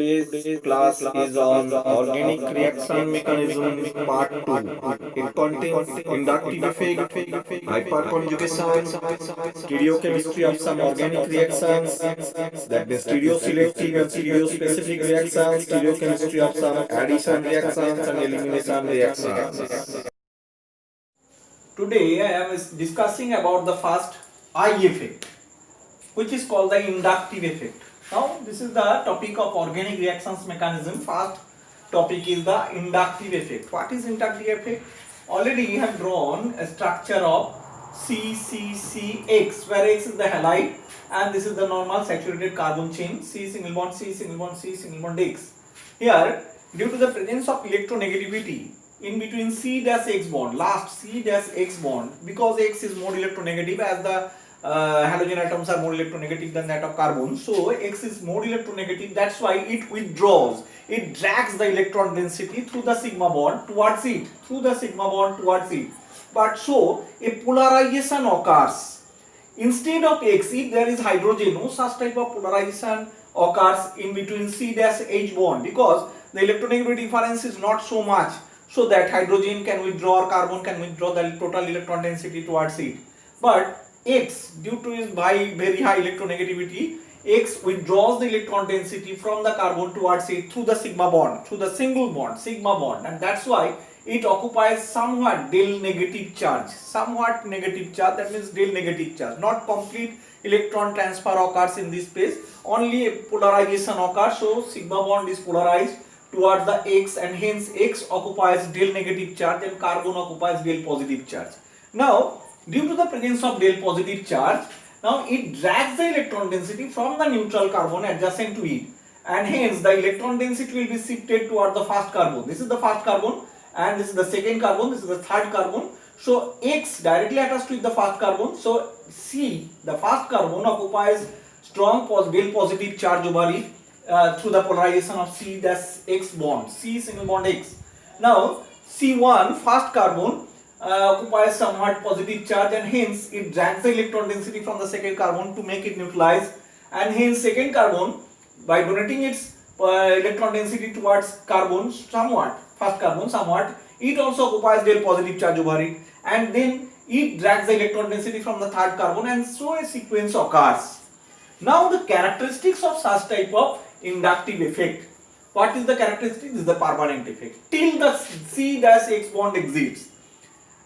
Today's class is on organic reaction mechanism part 2. It contains inductive effect, hyperconjugation, stereochemistry of some organic reactions, that means stereoselective and stereospecific reactions, stereochemistry of some addition reactions and elimination reactions. Today I am discussing about the first I effect, which is called the inductive effect. Now this is the topic of organic reactions mechanism. First topic is the inductive effect. What is inductive effect? Already we have drawn a structure of CCCX, where X is the halide and this is the normal saturated carbon chain, C single bond C single bond C single bond X. Here, due to the presence of electronegativity in between C dash X bond, last C dash X bond, because X is more electronegative as the halogen atoms are more electronegative than that of carbon, so X is more electronegative, that's why it withdraws, it drags the electron density through the sigma bond towards it, but so a polarization occurs. Instead of X, if there is hydrogen, no such type of polarization occurs in between C dash H bond, because the electronegativity difference is not so much, so that hydrogen can withdraw or carbon can withdraw the total electron density towards it. But X, due to its very high electronegativity, X withdraws the electron density from the carbon towards it through the sigma bond, through the single bond, sigma bond, and that's why it occupies somewhat del negative charge, that means del negative charge, not complete electron transfer occurs in this space, only a polarization occurs, so sigma bond is polarized towards the X and hence X occupies del negative charge and carbon occupies del positive charge. Now, due to the presence of del positive charge, now it drags the electron density from the neutral carbon adjacent to it, and hence the electron density will be shifted toward the first carbon. This is the first carbon and this is the second carbon, this is the third carbon. So X directly attached with the first carbon, so C, the first carbon, occupies strong del positive charge over it through the polarization of C dash X bond, C single bond X. Now C1, first carbon, occupies somewhat positive charge and hence it drags the electron density from the second carbon to make it neutralize, and hence second carbon, by donating its electron density towards carbon somewhat, first carbon somewhat, it also occupies del positive charge over it, and then it drags the electron density from the third carbon, and so a sequence occurs. Now the characteristics of such type of inductive effect. What is the characteristic? This is the permanent effect. Till the C dash X bond exists,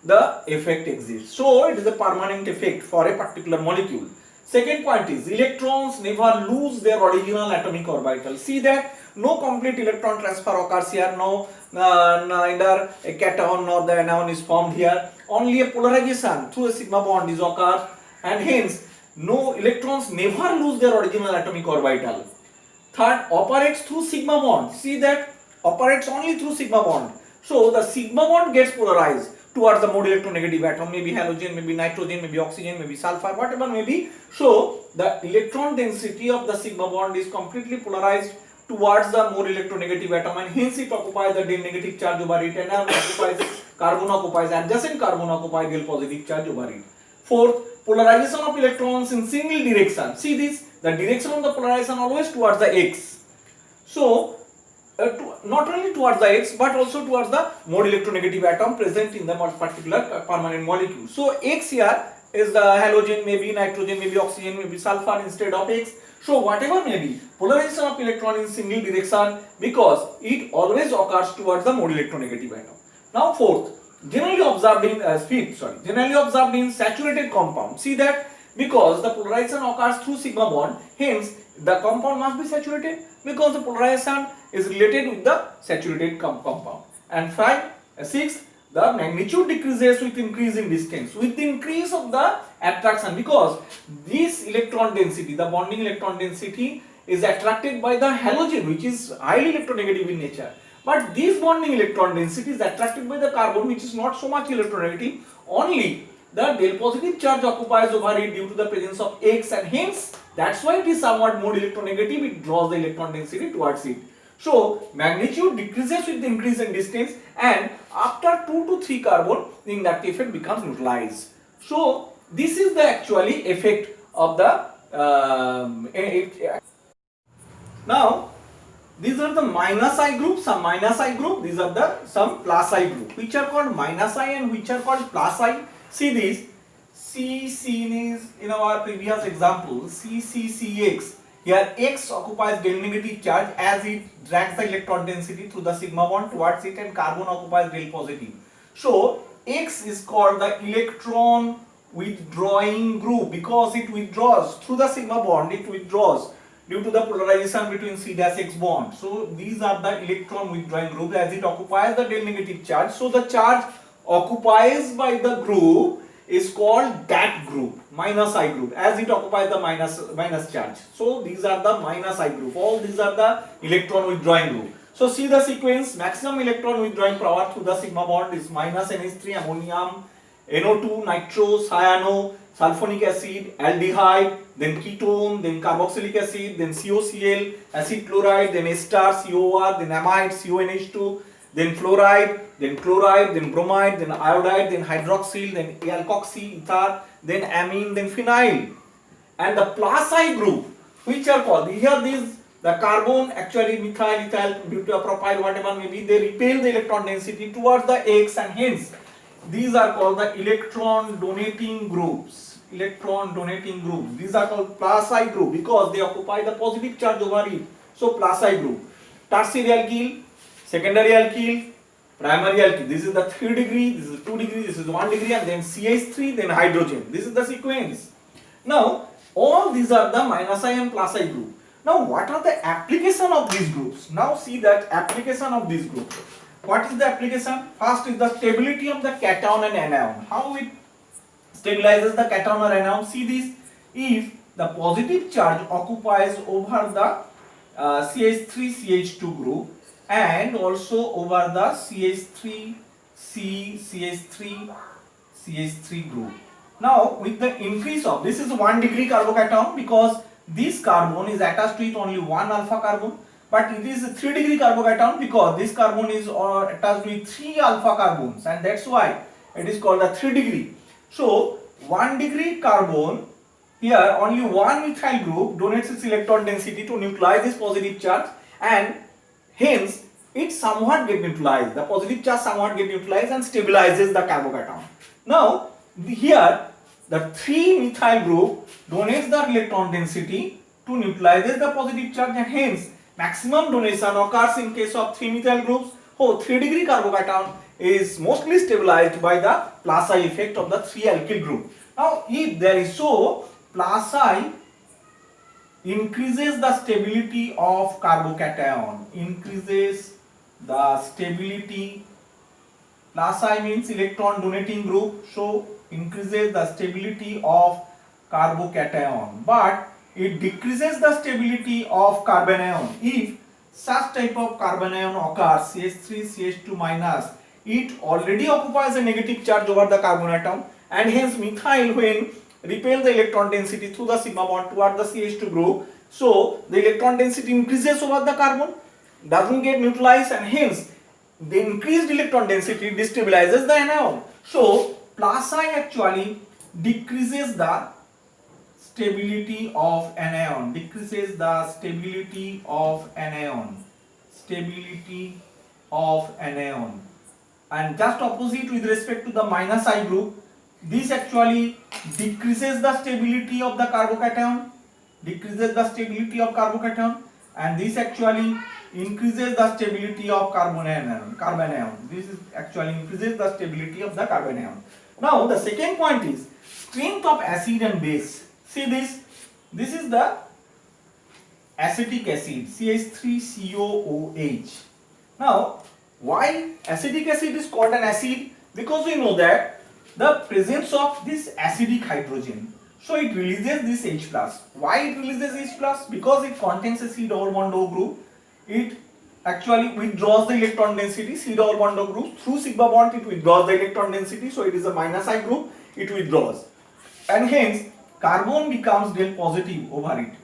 the effect exists. So it is a permanent effect for a particular molecule. Second point is electrons never lose their original atomic orbital. See that no complete electron transfer occurs here, neither a cation nor the anion is formed here. Only a polarization through a sigma bond is occurs, and hence no electrons never lose their original atomic orbital. Third, operates through sigma bond. See that operates only through sigma bond. So the sigma bond gets polarized towards the more electronegative atom, maybe halogen, maybe nitrogen, maybe oxygen, maybe sulfur, whatever may be. So the electron density of the sigma bond is completely polarized towards the more electronegative atom, and hence it occupies the del negative charge over it, and adjacent carbon occupies del positive charge over it. Fourth, polarization of electrons in single direction. See this, the direction of the polarization always towards the X. So not only towards the X but also towards the more electronegative atom present in the particular permanent molecule. So X here is the halogen, maybe nitrogen, maybe oxygen, maybe sulfur instead of X. So whatever may be, polarization of electron in single direction, because it always occurs towards the more electronegative atom. Now fourth, generally observed in saturated compound. See that because the polarization occurs through sigma bond, hence the compound must be saturated because the polarization is related with the saturated compound. And sixth, the magnitude decreases with increase in distance, with the increase of the attraction, because this electron density, the bonding electron density, is attracted by the halogen, which is highly electronegative in nature. But this bonding electron density is attracted by the carbon, which is not so much electronegative. Only the del positive charge occupies over it due to the presence of X, and hence that's why it is somewhat more electronegative. It draws the electron density towards it. So magnitude decreases with the increase in distance, and after 2 to 3 carbon, the inductive effect becomes neutralized. So this is the actually effect of the now These are the minus I group, some minus I group, these are the some plus I group, which are called minus I and which are called plus I. See this, C seen is in our previous example, CCCX. Here X occupies del negative charge as it drags the electron density through the sigma bond towards it, and carbon occupies del positive. So X is called the electron withdrawing group because it withdraws through the sigma bond, it withdraws due to the polarization between C dash X bond. So these are the electron withdrawing group as it occupies the del negative charge. So the charge occupies by the group is called that group, minus I group, as it occupies the minus charge. So these are the minus I group. All these are the electron withdrawing group. So see the sequence. Maximum electron withdrawing power through the sigma bond is minus NH3 ammonium, NO2 nitro, cyano, sulfonic acid, aldehyde, then ketone, then carboxylic acid, then COCl, acid chloride, then ester, COR, then amide, CONH2, then fluoride, then chloride, then bromide, then iodide, then hydroxyl, then alkoxy, ether, then amine, then phenyl. And the plus I group, which are called, here these, the carbon, actually methyl, ethyl, butylpropyl, whatever may be, they repel the electron density towards the X, and hence these are called the electron donating groups. Electron donating groups. These are called plus I group because they occupy the positive charge over it. So plus I group. Tertiary alkyl, secondary alkyl, primary alkyl. This is the 3 degree, this is 2 degree, this is 1 degree, and then CH3, then hydrogen. This is the sequence. Now all these are the minus I and plus I group. Now what are the application of these groups? Now see that application of these groups. What is the application? First is the stability of the cation and anion. How it stabilizes the cation or anion? See this. If the positive charge occupies over the CH3CH2 group and also over the CH3CH3 group. Now with the increase of, this is 1 degree carbocation because this carbon is attached to it only one alpha carbon. But it is a 3 degree carbocation because this carbon is attached with 3 alpha carbons, and that's why it is called a 3 degree. So 1 degree carbon, here only one methyl group donates its electron density to neutralize this positive charge, and hence it somewhat get neutralized. The positive charge somewhat get neutralized and stabilizes the carbocation. Now here the 3 methyl group donates the electron density to neutralize the positive charge, and hence maximum donation occurs in case of 3 methyl groups. 3 degree carbocation is mostly stabilized by the plus I effect of the 3 alkyl group. Now if there is so, plus I increases the stability of carbocation, increases the stability, plus I means electron donating group, so increases the stability of carbocation, but it decreases the stability of carbanion. If such type of carbanion occurs, CH3, CH2 minus, it already occupies a negative charge over the carbon atom, and hence methyl, when repel the electron density through the sigma bond toward the CH2 group, so the electron density increases over the carbon, doesn't get neutralized, and hence the increased electron density destabilizes the anion. So plus I actually decreases the stability of anion, decreases the stability of anion, and just opposite with respect to the minus I group, this actually decreases the stability of the carbocation, and this actually increases the stability of carbanion. This is actually increases the stability of the carbanion. Now the second point is strength of acid and base. See this is the acetic acid, CH3COOH. Now why acetic acid is called an acid? Because we know that the presence of this acidic hydrogen, so it releases this H plus. Why it releases H plus? Because it contains a C double bond O group. It actually withdraws the electron density, C double bond O group, through sigma bond it withdraws the electron density, so it is a minus I group, it withdraws, and hence carbon becomes del positive over it.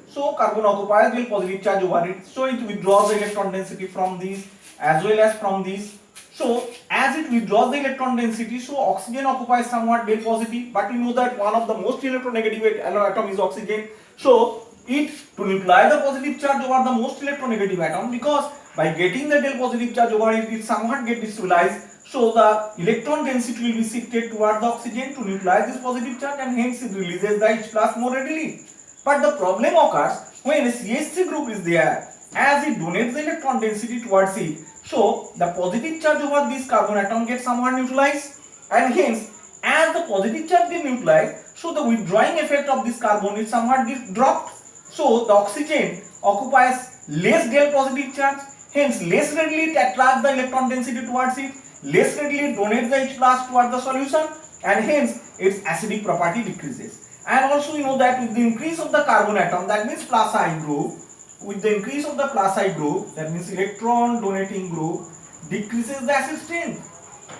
So carbon occupies del positive charge over it, so it withdraws the electron density from these as well as from these. So as it withdraws the electron density, so oxygen occupies somewhat del positive, but we know that one of the most electronegative atom is oxygen. So it to neutralize the positive charge over the most electronegative atom, because by getting the del positive charge over it, it somewhat get destabilized. So the electron density will be shifted toward the oxygen to neutralize this positive charge, and hence it releases the H plus more readily. But the problem occurs when a CH3 group is there, as it donates the electron density towards it. So the positive charge over this carbon atom gets somewhat neutralized, and hence as the positive charge gets neutralized, so the withdrawing effect of this carbon is somewhat dropped. So the oxygen occupies less del positive charge, hence less readily it attracts the electron density towards it, less readily it donates the H plus towards the solution, and hence its acidic property decreases. And also you know that with the increase of the carbon atom, that means plus I group, with the increase of the plus I group, that means electron donating group decreases the acid strength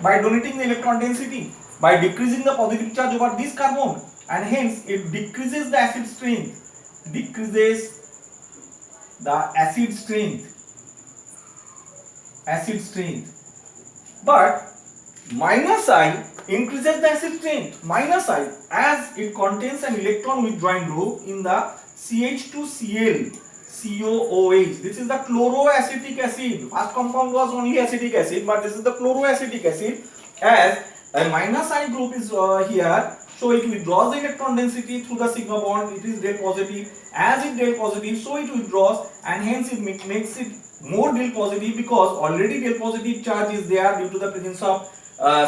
by donating the electron density, by decreasing the positive charge over this carbon, and hence it decreases the acid strength, acid strength. But minus I increases the acid strength, minus I, as it contains an electron withdrawing group in the CH2Cl COOH. This is the chloroacetic acid. First compound was only acetic acid, but this is the chloroacetic acid. As a minus I group is here, so it withdraws the electron density through the sigma bond. It is del positive. As it del positive, so it withdraws, and hence it makes it more del positive, because already del positive charge is there due to the presence of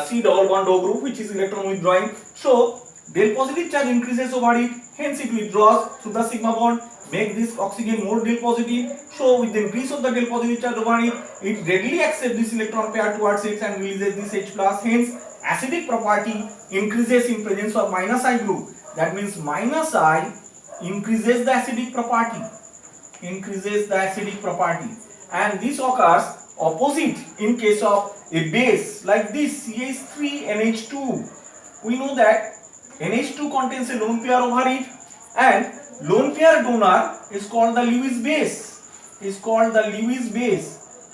C double bond O group, which is electron withdrawing. So del positive charge increases over it, hence it withdraws through the sigma bond, make this oxygen more del positive. So with the increase of the del positive charge over it, it readily accepts this electron pair towards it and releases this H plus. Hence acidic property increases in presence of minus I group. That means minus I increases the acidic property, and this occurs opposite in case of a base like this CH3NH2. We know that NH2 contains a lone pair over it, and lone pair donor is called the Lewis base.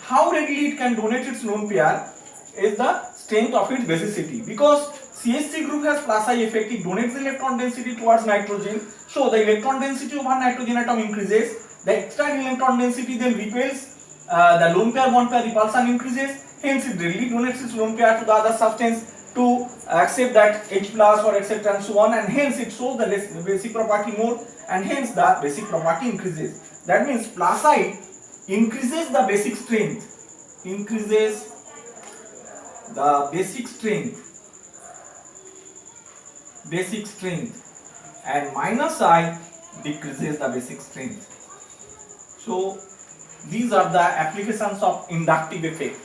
How readily it can donate its lone pair is the strength of its basicity, because CH3 group has plus I effect, it donates the electron density towards nitrogen, so the electron density over nitrogen atom increases, the extra electron density then repels the lone pair bond pair repulsion increases, hence it readily donates its lone pair to the other substance to accept that H plus or etc and so on, and hence it shows the basic property more, and hence the basic property increases. That means plus I increases the basic strength, and minus I decreases the basic strength. So these are the applications of inductive effect.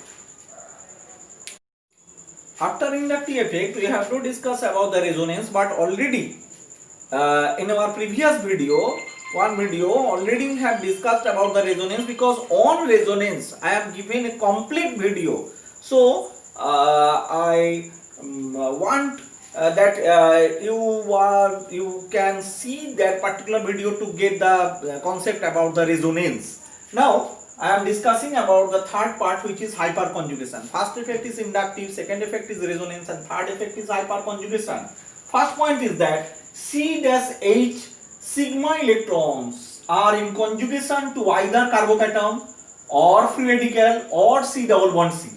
After inductive effect, we have to discuss about the resonance, but already in our previous video, already we have discussed about the resonance, because on resonance I have given a complete video. So I want that you can see that particular video to get the concept about the resonance. Now I am discussing about the third part, which is hyperconjugation. First effect is inductive, second effect is resonance, and third effect is hyperconjugation. First point is that C-H sigma electrons are in conjugation to either carbocation or free radical or C double bond C.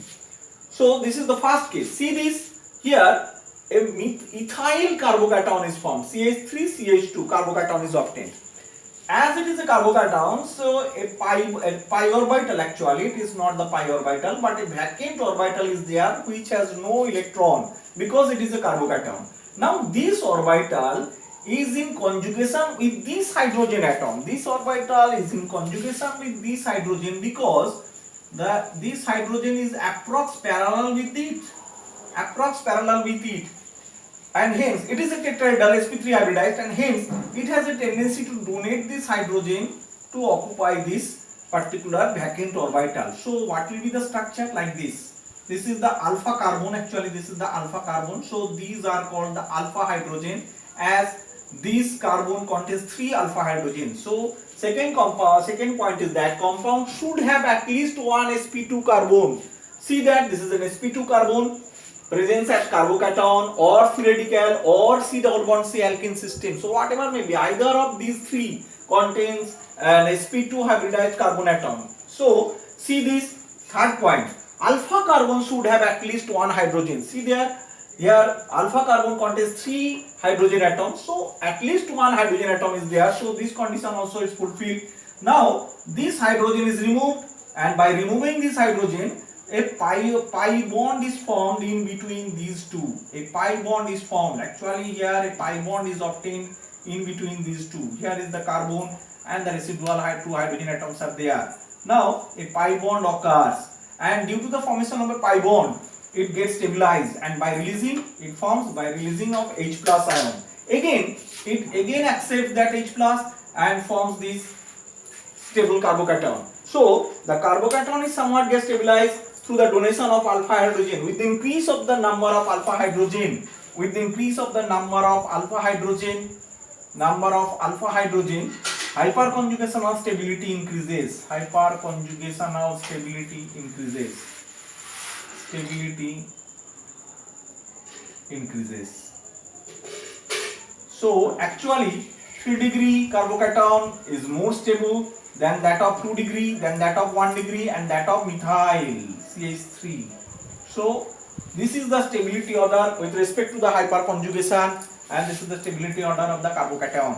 So this is the first case. See this here, a ethyl carbocation is formed, CH3CH2 carbocation is obtained. As it is a carbocation, so a pi orbital, actually it is not the pi orbital, but a vacant orbital is there which has no electron, because it is a carbocation. Now this orbital is in conjugation with this hydrogen atom. This orbital is in conjugation with this hydrogen because this hydrogen is approx parallel with it, and hence it is a tetrahedral sp3 hybridized, and hence it has a tendency to donate this hydrogen to occupy this particular vacant orbital. So what will be the structure? Like this. This is the alpha carbon, actually this is the alpha carbon. So these are called the alpha hydrogen, as this carbon contains 3 alpha hydrogens. So second point is that compound should have at least one sp2 carbon. See that this is an sp2 carbon, presence at carbocation or free radical or C double bond C alkene system. So whatever may be, either of these three contains an sp2 hybridized carbon atom. So see this third point, alpha carbon should have at least one hydrogen. See there, here alpha carbon contains 3 hydrogen atoms, so at least one hydrogen atom is there, so this condition also is fulfilled. Now this hydrogen is removed, and by removing this hydrogen, a pi bond is formed in between these two. A pi bond is formed. Actually here a pi bond is obtained in between these two. Here is the carbon and the residual two hydrogen atoms are there. Now a pi bond occurs, and due to the formation of a pi bond, it gets stabilized, and by releasing, it forms by releasing of H plus ion. Again, it again accepts that H plus and forms this stable carbocation. So the carbocation is somewhat gets stabilized through the donation of alpha hydrogen. With the increase of the number of alpha hydrogen, hyperconjugational stability increases. So actually 3 degree carbocation is more stable than that of 2 degree, than that of 1 degree, and that of methyl CH3. So this is the stability order with respect to the hyperconjugation, and this is the stability order of the carbocation.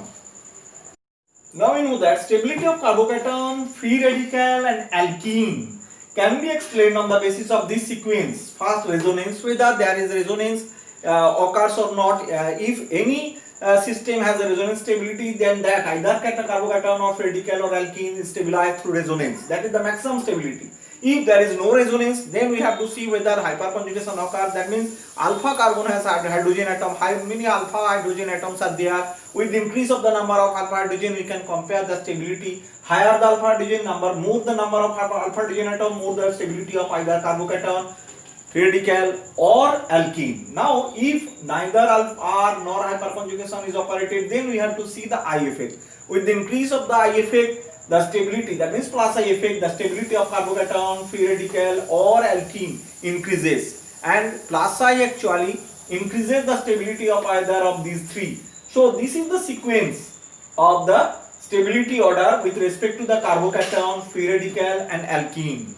Now we know that stability of carbocation, free radical and alkene can be explained on the basis of this sequence. First, resonance, whether there is resonance occurs or not. If any system has a resonance stability, then that either carbocation or free radical or alkene is stabilized through resonance. That is the maximum stability. If there is no resonance, then we have to see whether hyperconjugation occurs. That means alpha carbon has hydrogen atom. How many alpha hydrogen atoms are there? With the increase of the number of alpha hydrogen, we can compare the stability. Higher the alpha hydrogen number, more the number of alpha hydrogen atom, more the stability of either carbocation, radical or alkene. Now if neither alpha nor hyperconjugation is operated, then we have to see the I effect. With the increase of the I effect, the stability, that means plus I effect, the stability of carbocation, free radical or alkene increases, and plus I actually increases the stability of either of these three. So this is the sequence of the stability order with respect to the carbocation, free radical and alkene.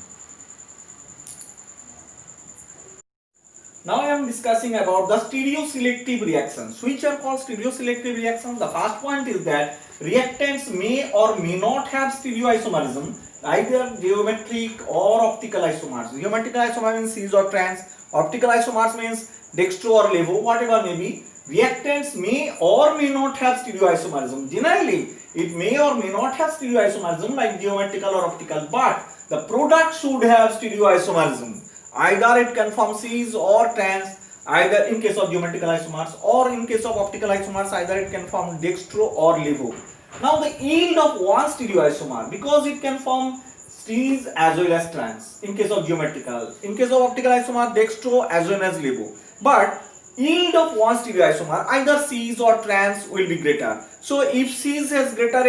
Now I am discussing about the stereoselective reactions. Which are called stereoselective reactions? The first point is that reactants may or may not have stereoisomerism, either geometric or optical isomers. Geometrical isomer means cis or trans. Optical isomers means dextro or levo, whatever may be. Reactants may or may not have stereoisomerism. Generally, it may or may not have stereoisomerism like geometrical or optical, but the product should have stereoisomerism. Either it can form cis or trans, either in case of geometrical isomers, or in case of optical isomers, either it can form dextro or levo. Now the yield of one stereoisomer, because it can form cis as well as trans in case of geometrical, in case of optical isomer dextro as well as levo, but yield of one stereoisomer either cis or trans will be greater. So if cis has greater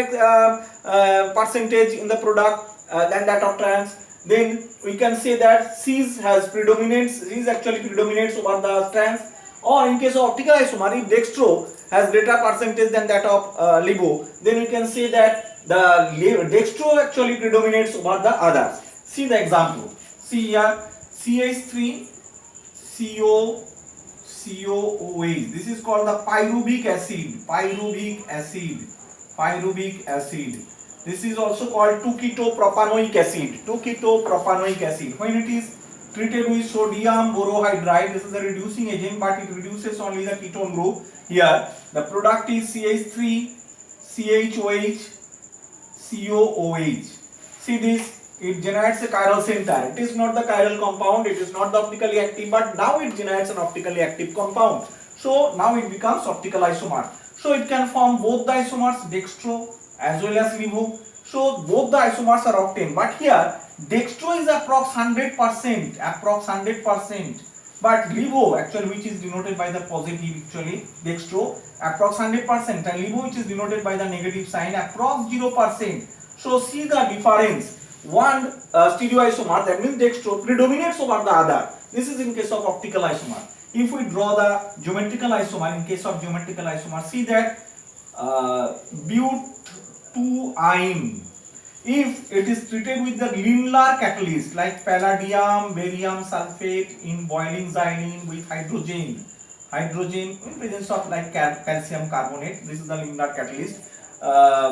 percentage in the product than that of trans, then we can say that cis has predominance, cis actually predominates over the trans. Or in case of optical isomer, if dextro has greater percentage than that of levo, then we can say that the dextro actually predominates over the others. See the example. See here, CH3COOH. This is called the pyruvic acid. This is also called 2-ketopropanoic acid. When it is treated with sodium borohydride, this is a reducing agent, but it reduces only the ketone group. Here the product is CH3CHOH. See this, it generates a chiral center. It is not the chiral compound, it is not the optically active, but now it generates an optically active compound. So now it becomes optical isomer. So it can form both the isomers dextro as well as levo. So both the isomers are obtained, but here dextro is approx 100%, but levo actually, which is denoted by the positive, actually dextro approx 100%, and levo, which is denoted by the negative sign, approx 0%. So see the difference. One stereoisomer, that means dextro, predominates over the other. This is in case of optical isomer. If we draw the geometrical isomer, in case of geometrical isomer, see that but2ine, if it is treated with the linear catalyst like palladium, barium sulfate in boiling xylene with hydrogen in presence of like calcium carbonate, this is the linear catalyst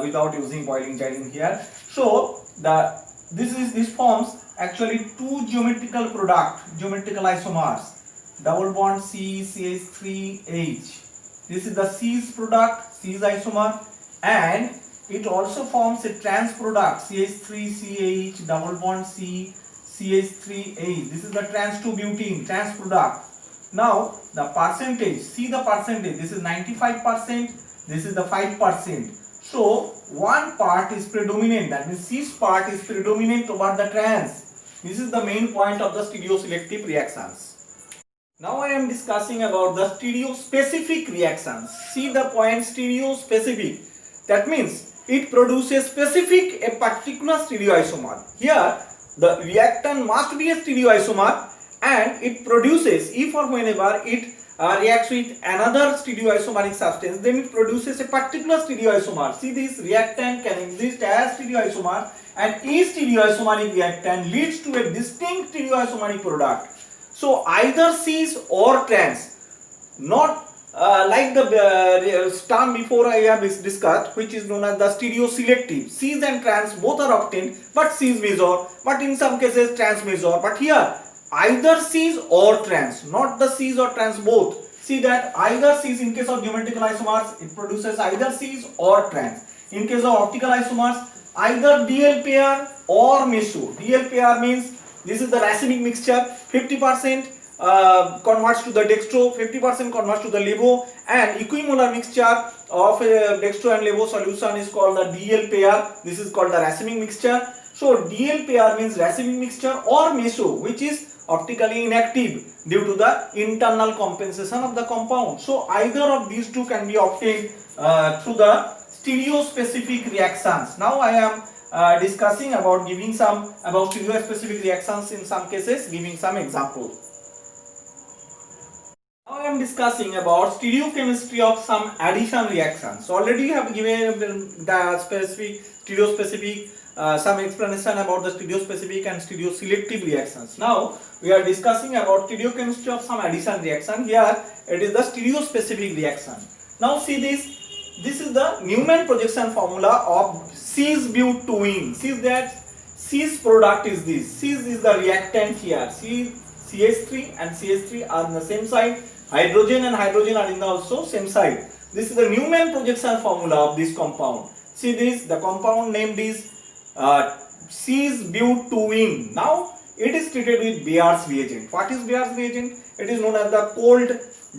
without using boiling xylene here. So this forms actually two geometrical isomers, double bond CH3H. This is the Cis product, Cis isomer, and it also forms a trans product CH3CH double bond C CH3H. This is the trans 2-butene trans product. Now the percentage, see the percentage, this is 95%, this is the 5%. So one part is predominant, that means cis part is predominant over the trans. This is the main point of the stereoselective reactions. Now I am discussing about the stereospecific reactions. See the point stereospecific. That means it produces a particular stereoisomer. Here the reactant must be a stereoisomer, and it produces, if or whenever it reacts with another stereoisomeric substance, then it produces a particular stereoisomer. See, this reactant can exist as stereoisomer, and each stereoisomeric reactant leads to a distinct stereoisomeric product. So either cis or trans, not like the term before I have discussed, which is known as the stereoselective. Cis and trans both are obtained, but cis major, but in some cases trans major. But here either cis or trans, not the cis or trans both. See that either cis, in case of geometrical isomers, it produces either cis or trans. In case of optical isomers, either DL pair or meso. DL pair means this is the racemic mixture, 50% converts to the dextro, 50% converts to the levo, and equimolar mixture of dextro and levo solution is called the DL pair. This is called the racemic mixture. So DL pair means racemic mixture, or meso, which is optically inactive due to the internal compensation of the compound. So either of these two can be obtained through the stereospecific reactions. Now I am discussing about giving some about stereospecific reactions, in some cases giving some examples. Now I am discussing about stereochemistry of some addition reactions. So already I have given the stereospecific some explanation about the stereospecific and stereoselective reactions. Now we are discussing about stereochemistry of some addition reaction. Here it is the stereospecific reaction. Now see this. This is the Newman projection formula of cis-but2ene. See that cis product is this. Cis is the reactant here. CH3 and CH3 are on the same side. Hydrogen and hydrogen are in the also same side. This is the Newman projection formula of this compound. See this, the compound named is cis-but2ene. Now it is treated with Bayer's reagent. What is Bayer's reagent? It is known as the cold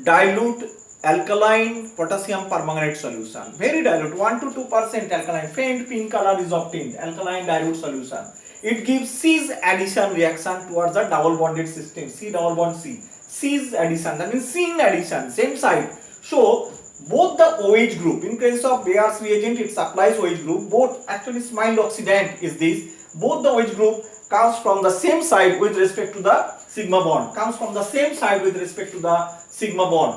dilute alkaline potassium permanganate solution. Very dilute, 1 to 2% alkaline, faint pink color is obtained, alkaline dilute solution. It gives cis addition reaction towards the double bonded system, C double bond C. Cis addition, that means syn addition, same side. So both the OH group, in case of Bayer's reagent it supplies OH group, both actually smiled oxidant is this, both the OH group comes from the same side with respect to the sigma bond,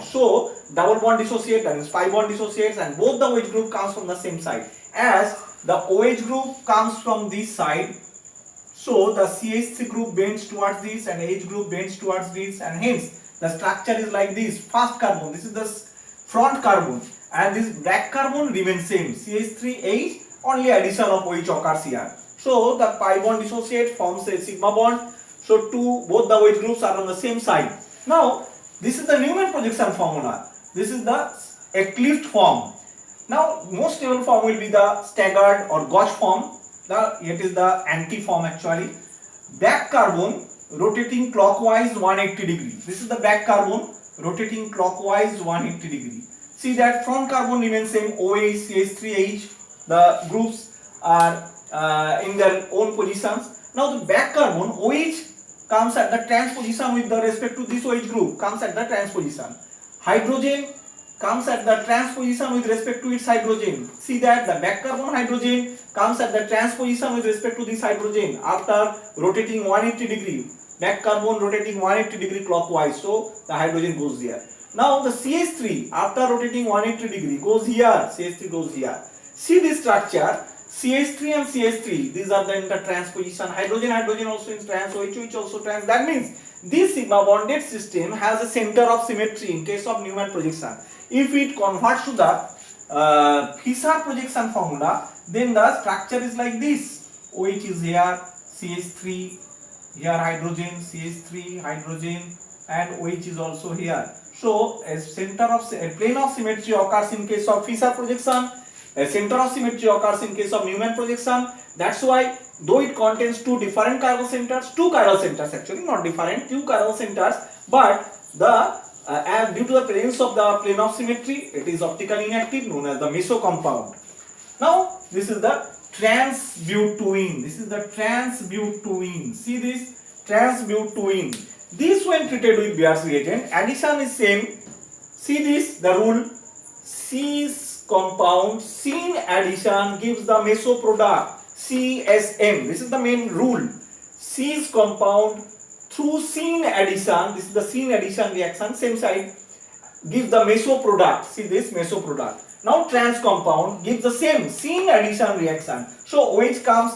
So double bond dissociate, that means pi bond dissociates, and both the OH group comes from the same side. As the OH group comes from this side, so the CH3 group bends towards this and H group bends towards this, and hence the structure is like this. First carbon, this is the front carbon, and this back carbon remains same, CH3H, only addition of OH occurs here. So the pi bond dissociate, forms a sigma bond. So both the OH groups are on the same side. Now this is the Newman projection formula. This is the eclipsed form. Now most stable form will be the staggered or gauche form. It is the anti form actually. Back carbon rotating clockwise 180 degree. This is the back carbon rotating clockwise 180 degree. See that front carbon remains same, OH, CH3H. The groups are in their own positions. Now the back carbon OH comes at the trans position with the respect to this OH group, comes at the trans position. Hydrogen comes at the trans position with respect to its hydrogen. See that the back carbon hydrogen comes at the trans position with respect to this hydrogen after rotating 180 degree. back carbon rotating 180 degree clockwise, so the hydrogen goes here. Now the CH3 after rotating 180 degree goes here, CH3 goes here. See this structure, CH3 and CH3, these are the in the trans position, hydrogen also in trans, OH also trans. That means this sigma bonded system has a center of symmetry in case of Newman projection. If it converts to the Fisher projection formula, then the structure is like this. OH is here, CH3, here hydrogen, CH3, hydrogen, and OH is also here. So a center of a plane of symmetry occurs in case of Fisher projection, a center of symmetry occurs in case of Newman projection. That's why though it contains two different chiral centers, two chiral centers actually, not different, two chiral centers, but the as due to the presence of the plane of symmetry, it is optically inactive, known as the meso compound. Now this is the trans-butene. This is the trans-butene. See this trans-butene. This when treated with Beer's reagent, addition is same. See this, the rule. Cis compound, syn addition gives the meso product CSM. This is the main rule. Cis compound through syn addition, this is the syn addition reaction, same side, gives the meso product. See this meso product. Now trans compound gives the same syn addition reaction. So OH comes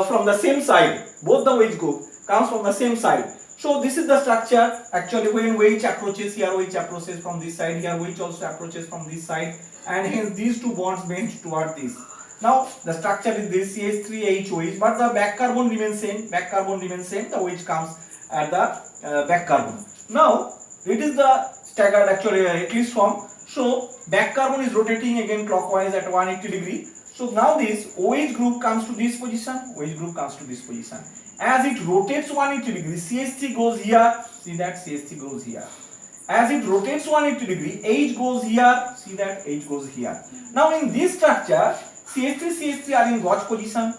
from the same side. Both the OH group comes from the same side. So this is the structure. Actually, when OH approaches here, OH approaches from this side. Here OH also approaches from this side, and hence these two bonds bend toward this. Now the structure is this CH3HOH, but the back carbon remains same. Back carbon remains same. The OH comes at the back carbon. Now it is the staggered actually eclipse form. So back carbon is rotating again clockwise at 180 degree. So now this OH group comes to this position. OH group comes to this position. As it rotates 180 degree, CH3 goes here. See that CH3 goes here. As it rotates 180 degree, H goes here. See that H goes here. Now in this structure, CH3 are in gauge position.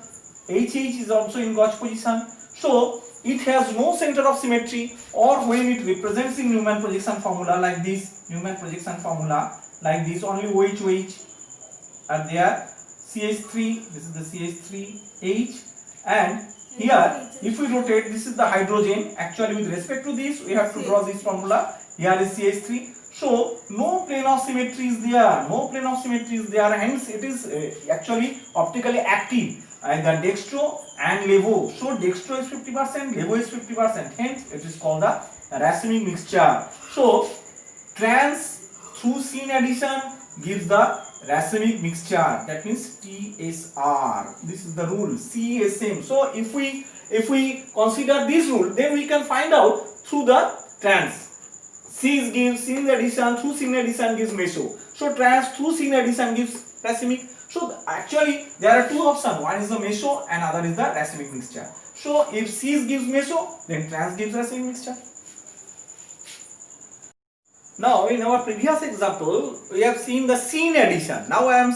HH is also in gauge position. So it has no center of symmetry, or when it represents in Newman projection formula like this, Newman projection formula like this, only OH are there. CH3, this is the CH3H, and here if we rotate, this is the hydrogen. Actually with respect to this, we have to draw this formula. Here is CH3. So no plane of symmetry is there. No plane of symmetry is there. Hence it is actually optically active. Either dextro and levo. So dextro is 50%, levo is 50%. Hence it is called the racemic mixture. So trans through syn addition gives the racemic mixture. That means TSR. This is the rule. CSM. So if we consider this rule, then we can find out through the trans. Cis gives syn addition, through syn addition gives meso. So trans through syn addition gives racemic. So actually there are two options. One is the meso and other is the racemic mixture. So if cis gives meso, then trans gives racemic mixture. Now in our previous example, we have seen the syn addition. Now I am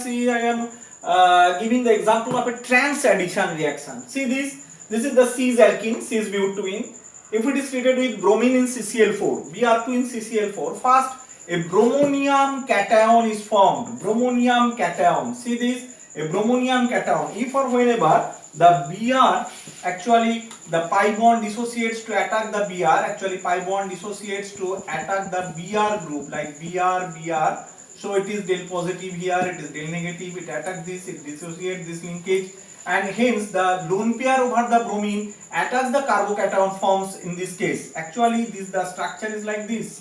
giving the example of a trans addition reaction. See this. This is the cis alkene, cis butene. If it is treated with bromine in CCl4, Br2 in CCl4, first a bromonium cation is formed. Bromonium cation. See this, a bromonium cation. If or whenever the Br, actually the pi bond dissociates to attack the Br, actually pi bond dissociates to attack the Br group, like Br. So it is del positive here, it is del negative, it attacks this, it dissociates this linkage, and hence the lone pair over the bromine attacks the carbocation forms in this case. Actually the structure is like this,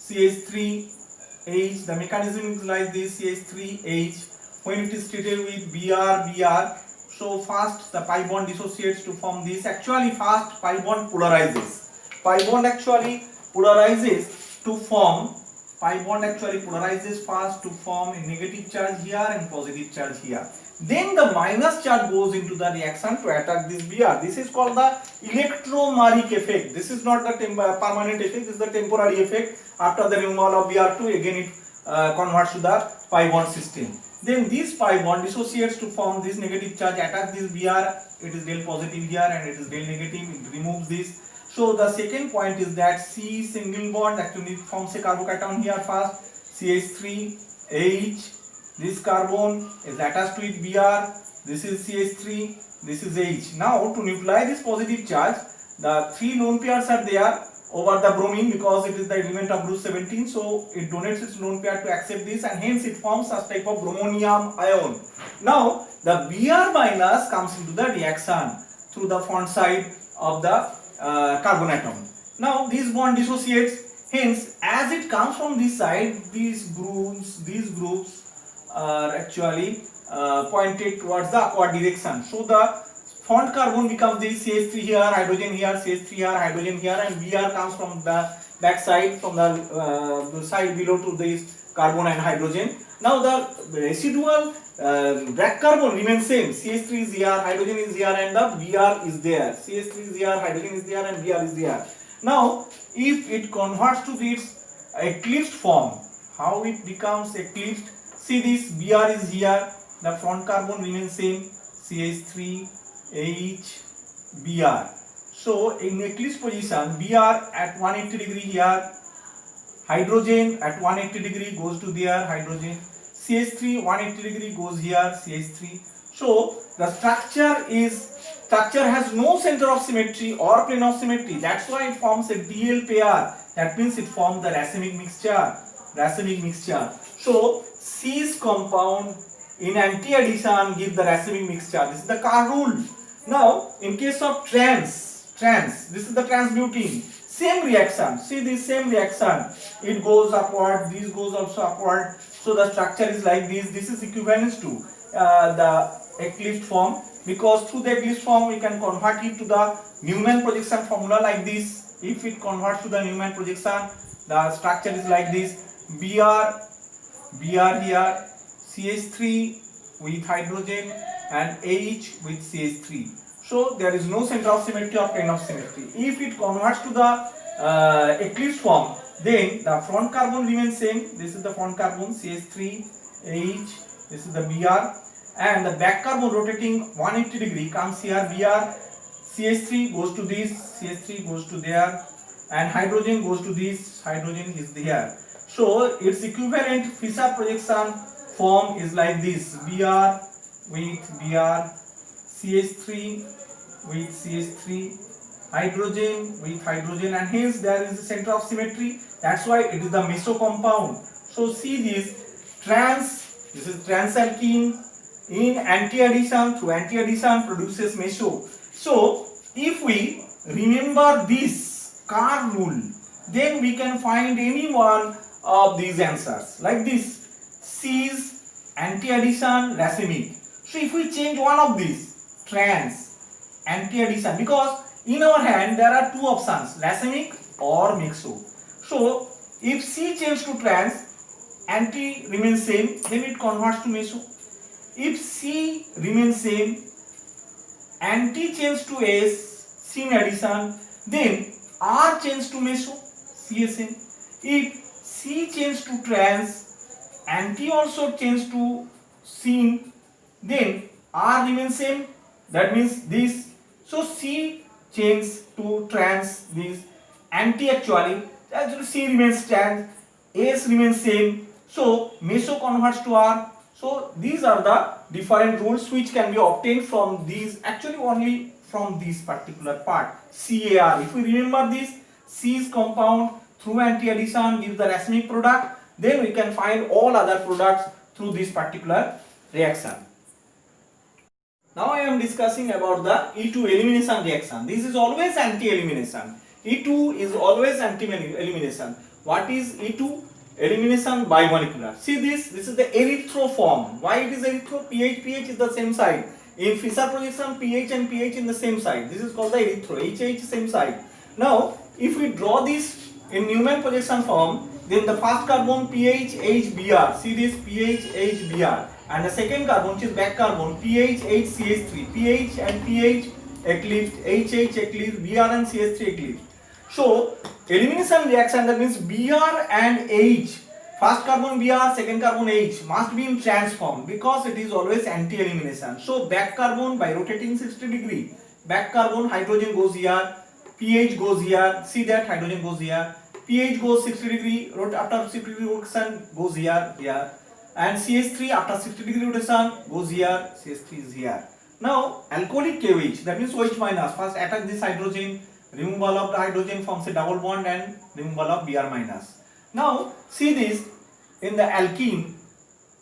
CH3H. The mechanism is like this, CH3H. When it is treated with Br, so first the pi bond dissociates to form this. Actually first pi bond polarizes. Pi bond actually polarizes first to form a negative charge here and positive charge here. Then the minus charge goes into the reaction to attack this Br. This is called the electromeric effect. This is not the permanent effect, this is the temporary effect. After the removal of Br2, again it converts to the pi bond system. Then this pi bond dissociates to form this negative charge, attack this Br. It is del positive here and it is del negative, it removes this. So the second point is that C single bond actually forms a carbocation here first, CH3H. This carbon is attached with Br. This is CH3. This is H. Now to neutralize this positive charge, the 3 lone pairs are there over the bromine because it is the element of group 17, so it donates its lone pair to accept this and hence it forms such type of bromonium ion. Now the Br minus comes into the reaction through the front side of the carbon atom. Now this bond dissociates, hence as it comes from this side, these groups are actually pointed towards the upward direction. So the front carbon becomes this CH3 here, hydrogen here, CH3 here, hydrogen here, and Br comes from the back side, from the side below to this carbon and hydrogen. Now the residual back carbon remains same. CH3 is here, hydrogen is here, and the Br is there. CH3 is here, hydrogen is there, and Br is there. Now, if it converts to this eclipsed form, how it becomes eclipsed? See, this Br is here, the front carbon remains same, CH3 H Br. So in eclipsed position, Br at 180 degree here, hydrogen at 180 degree goes to there, hydrogen. CH3 180 degree goes here, CH3. So the structure has no center of symmetry or plane of symmetry. That's why it forms a DL pair. That means it forms the racemic mixture. So C's compound in anti-addition give the racemic mixture. This is the Carr rule. Now in case of trans, this is the transbutene. Same reaction. See this same reaction. It goes upward. This goes also upward. So the structure is like this. This is equivalent to the eclipsed form, because through the eclipsed form we can convert it to the Newman projection formula like this. If it converts to the Newman projection, the structure is like this: Br here, CH3 with hydrogen, and H with CH3. So there is no center of symmetry or plane of symmetry. If it converts to the eclipsed form, then the front carbon remains same. This is the front carbon, CH3 H. This is the Br, and the back carbon rotating 180 degree comes here. Br, CH3 goes to this, CH3 goes to there, and hydrogen goes to this, hydrogen is there. So its equivalent Fischer projection form is like this: Br with Br, CH3 with CH3, hydrogen with hydrogen, and hence there is a center of symmetry. That's why it is the meso compound. So see this is transalkene. In anti-addition, through anti-addition produces meso. So if we remember this Carr rule, then we can find any one of these answers like this. C is anti-addition, racemic. So if we change one of these, trans, anti-addition, because in our hand there are two options, racemic or meso. So if C changes to trans, anti remains same, then it converts to meso. If C remains same, anti changes to S, syn addition, then R changes to meso, CSN. If C changes to trans, anti also changes to syn, then R remains same, that means this. So C changes to trans, this, anti actually C remains trans, S remains same, so meso converts to R. So these are the different rules which can be obtained from these, actually only from this particular part, CAR. If we remember this, C's compound through anti-addition gives the racemic product, then we can find all other products through this particular reaction. Now I am discussing about the E2 elimination reaction. This is always anti-elimination. E2 is always anti-elimination. What is E2? Elimination bimolecular. See this is the erythro form. Why it is erythro? pH is the same side. In Fischer projection, pH and pH in the same side. This is called the erythro. HH same side. Now, if we draw this in Newman projection form, then the first carbon pH H Br. See this pH H Br, and the second carbon, which is back carbon, pH H CH3. pH and pH eclipsed, HH eclipsed, Br and CH3 eclipsed. So elimination reaction, that means Br and H, first carbon Br, second carbon H, must be in trans form because it is always anti-elimination. So back carbon by rotating 60 degree, back carbon hydrogen goes here, pH goes here, see that hydrogen goes here, pH goes 60 degree, after 60 degree rotation goes here, and CH3 after 60 degree rotation goes here, CH3 is here. Now alcoholic KOH, that means OH minus, first attack this hydrogen, Removal of the hydrogen forms a double bond and removal of Br minus. Now see this in the alkene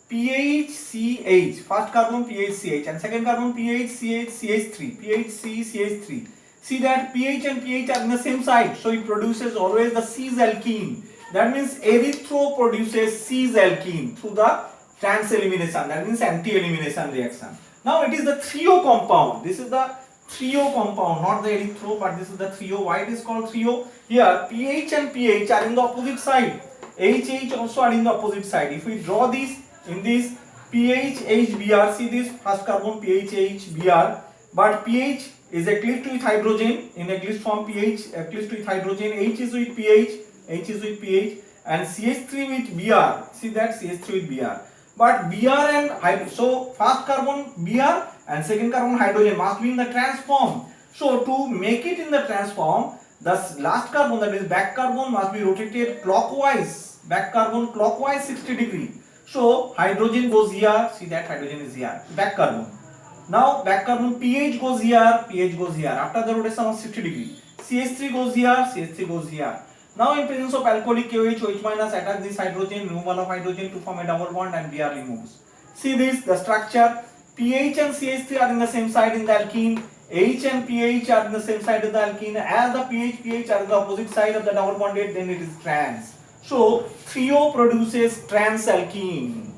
PHCH, first carbon PHCH and second carbon PHCH CH3, PHC See that pH and pH are in the same side, so it produces always the cis alkene. That means erythro produces cis alkene through the trans elimination, that means anti-elimination reaction. Now it is the trio compound. This is the trio compound, not the erythro, but this is the trio. Why it is called trio? Here pH and pH are in the opposite side. HH also are in the opposite side. If we draw this in this pH HBr, see this first carbon pH HBr, but pH is eclipsed with hydrogen in eclipsed form. pH eclipsed with hydrogen, H is with pH, and CH3 with Br. See that CH3 with Br. But Br and so first carbon Br and second carbon hydrogen must be in the trans form. So to make it in the trans form, the last carbon, that is back carbon, must be rotated clockwise. Back carbon clockwise 60 degree. So hydrogen goes here. See that hydrogen is here. Back carbon. Now back carbon pH goes here. pH goes here. After the rotation of 60 degree, CH3 goes here. CH3 goes here. Now in presence of alcoholic KOH, OH minus attacks this hydrogen, removal of hydrogen to form a double bond and Br removes. See this, the structure. pH and CH3 are in the same side in the alkene. H and pH are in the same side of the alkene. As the pH are in the opposite side of the double bonded, then it is trans. So trio produces trans alkene.